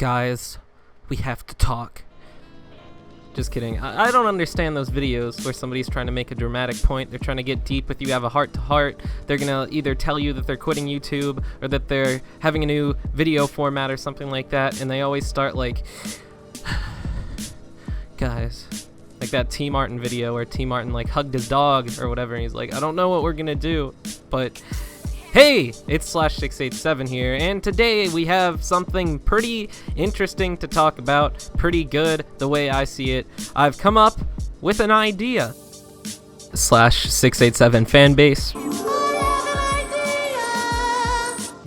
Guys, we have to talk. Just kidding. I don't understand those videos where somebody's trying to make a dramatic point. They're trying to get deep with you, have a heart-to-heart. They're going to either tell you that they're quitting YouTube or that they're having a new video format or something like that, and they always start like, guys, like that T. Martin video where T. Martin like hugged his dog or whatever, and he's like, I don't know what we're going to do, but hey, it's /687 here, and today we have something pretty interesting to talk about, pretty good the way I see it. I've come up with an idea. /687 fan base.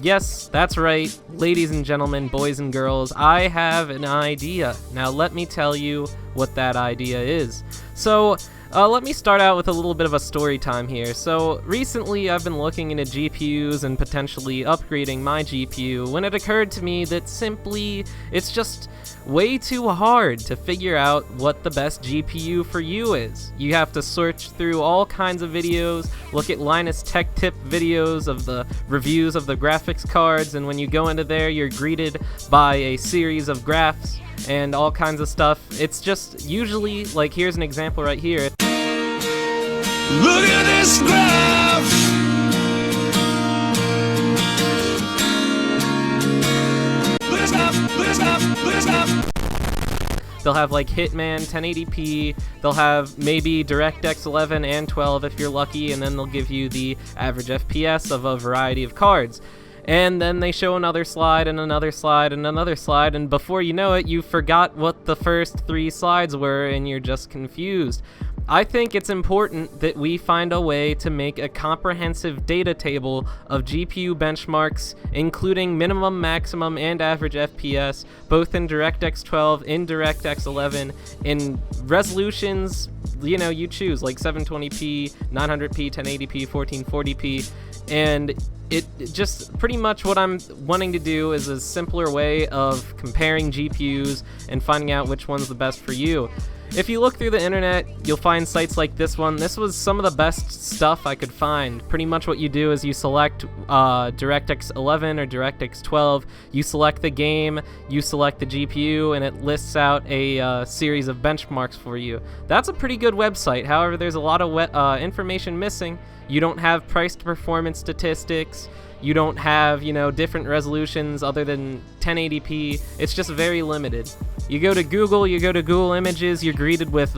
Yes, that's right, ladies and gentlemen, boys and girls, I have an idea. Now let me tell you what that idea is. So, let me start out with a little bit of a story time here. So recently I've been looking into GPUs and potentially upgrading my GPU when it occurred to me that simply it's just way too hard to figure out what the best GPU for you is. You have to search through all kinds of videos, look at Linus Tech Tip videos of the reviews of the graphics cards, and when you go into there you're greeted by a series of graphs and all kinds of stuff. It's just usually, like, here's an example right here. Look at this graph. Listen up. They'll have like Hitman 1080p, they'll have maybe DirectX 11 and 12 if you're lucky, and then they'll give you the average FPS of a variety of cards. And then they show another slide and another slide and another slide, and before you know it, you forgot what the first 3 slides were and you're just confused. I think it's important that we find a way to make a comprehensive data table of GPU benchmarks, including minimum, maximum, and average FPS, both in DirectX 12, in DirectX 11, in resolutions, you know, you choose, like 720p, 900p, 1080p, 1440p, and it just pretty much what I'm wanting to do is a simpler way of comparing GPUs and finding out which one's the best for you. If you look through the internet, you'll find sites like this one. This was some of the best stuff I could find. Pretty much what you do is you select DirectX 11 or DirectX 12, you select the game, you select the GPU, and it lists out a series of benchmarks for you. That's a pretty good website. However, there's a lot of information missing. You don't have price to performance statistics. You don't have, you know, different resolutions other than 1080p. It's just very limited. You go to Google Images, you're greeted with,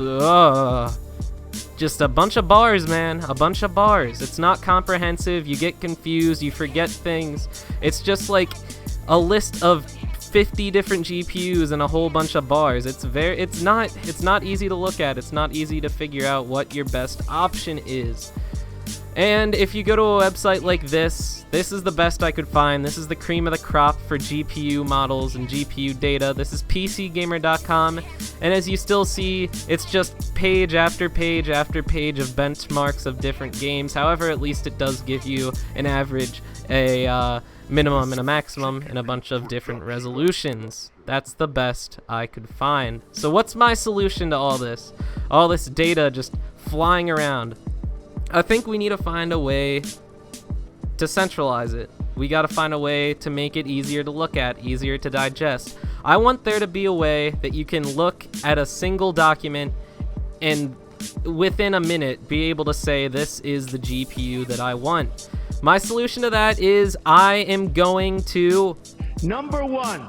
just a bunch of bars, man, a bunch of bars. It's not comprehensive, you get confused, you forget things. It's just like a list of 50 different GPUs and a whole bunch of bars. It's not easy to look at. It's not easy to figure out what your best option is. And if you go to a website like this is the best I could find. This is the cream of the crop for GPU models and GPU data. This is PCGamer.com, and as you still see, it's just page after page after page of benchmarks of different games. However, at least it does give you an average, a minimum, and a maximum, and a bunch of different resolutions. That's the best I could find. So what's my solution to all this? All this data just flying around. I think we need to find a way to centralize it. We got to find a way to make it easier to look at, easier to digest. I want there to be a way that you can look at a single document and within a minute be able to say, this is the GPU that I want. My solution to that is I am going to... Number 1.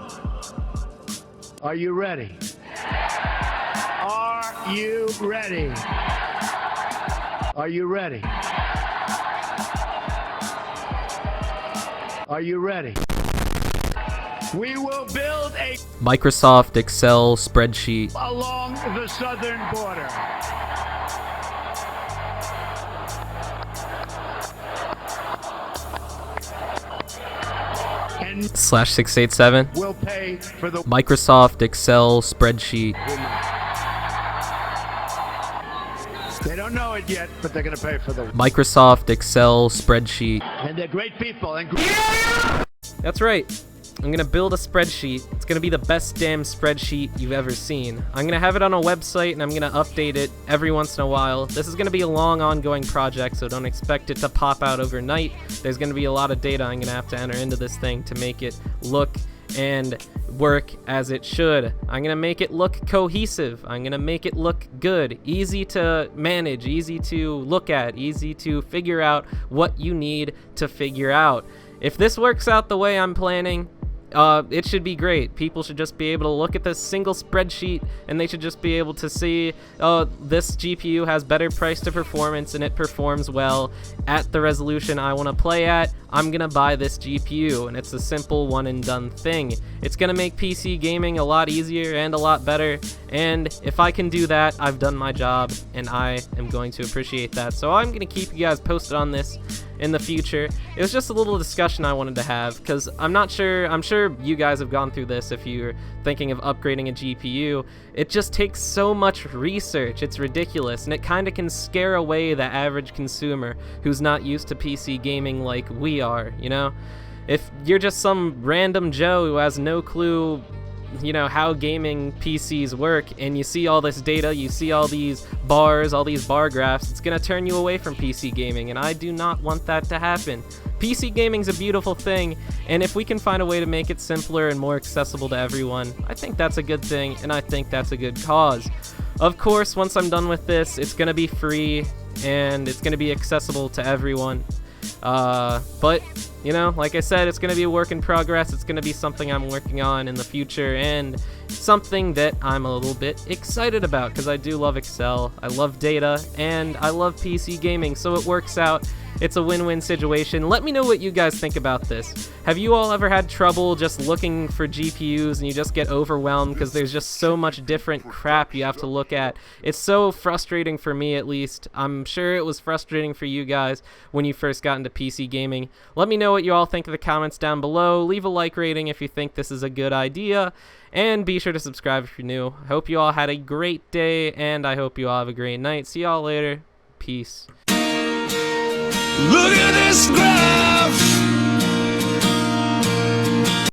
Are you ready? Are you ready? Are you ready? Are you ready? We will build a Microsoft Excel spreadsheet along the southern border. And /687 we'll pay for the Microsoft Excel spreadsheet. They don't know it yet, but they're going to pay for the Microsoft Excel spreadsheet. And they're great people. And That's right. I'm going to build a spreadsheet. It's going to be the best damn spreadsheet you've ever seen. I'm going to have it on a website, and I'm going to update it every once in a while. This is going to be a long, ongoing project, so don't expect it to pop out overnight. There's going to be a lot of data I'm going to have to enter into this thing to make it look and work as it should. I'm gonna make it look cohesive. I'm gonna make it look good, easy to manage, easy to look at, easy to figure out what you need to figure out. If this works out the way I'm planning, it should be great. People should just be able to look at this single spreadsheet and they should just be able to see, oh, this GPU has better price to performance and it performs well at the resolution I want to play at. I'm gonna buy this GPU, and it's a simple one and done thing. It's gonna make PC gaming a lot easier and a lot better, and if I can do that, I've done my job, and I am going to appreciate that. So I'm gonna keep you guys posted on this in the future. It was just a little discussion I wanted to have, because I'm sure you guys have gone through this if you're thinking of upgrading a GPU. It just takes so much research, it's ridiculous, and it kind of can scare away the average consumer who's not used to PC gaming like we are, you know? If you're just some random Joe who has no clue, you know, how gaming PCs work, and you see all this data, you see all these bars, all these bar graphs, it's gonna turn you away from PC gaming, and I do not want that to happen. PC gaming's a beautiful thing, and if we can find a way to make it simpler and more accessible to everyone, I think that's a good thing, and I think that's a good cause. Of course, once I'm done with this, it's gonna be free, and it's gonna be accessible to everyone. But, you know, like I said, it's going to be a work in progress. It's going to be something I'm working on in the future, and something that I'm a little bit excited about, because I do love Excel, I love data, and I love PC gaming, so it works out. It's a win-win situation. Let me know what you guys think about this. Have you all ever had trouble just looking for GPUs and you just get overwhelmed because there's just so much different crap you have to look at? It's so frustrating for me, at least. I'm sure it was frustrating for you guys when you first got into PC gaming. Let me know what you all think in the comments down below. Leave a like rating if you think this is a good idea, and be sure to subscribe if you're new. I hope you all had a great day, and I hope you all have a great night. See y'all later. Peace. Look at this graph.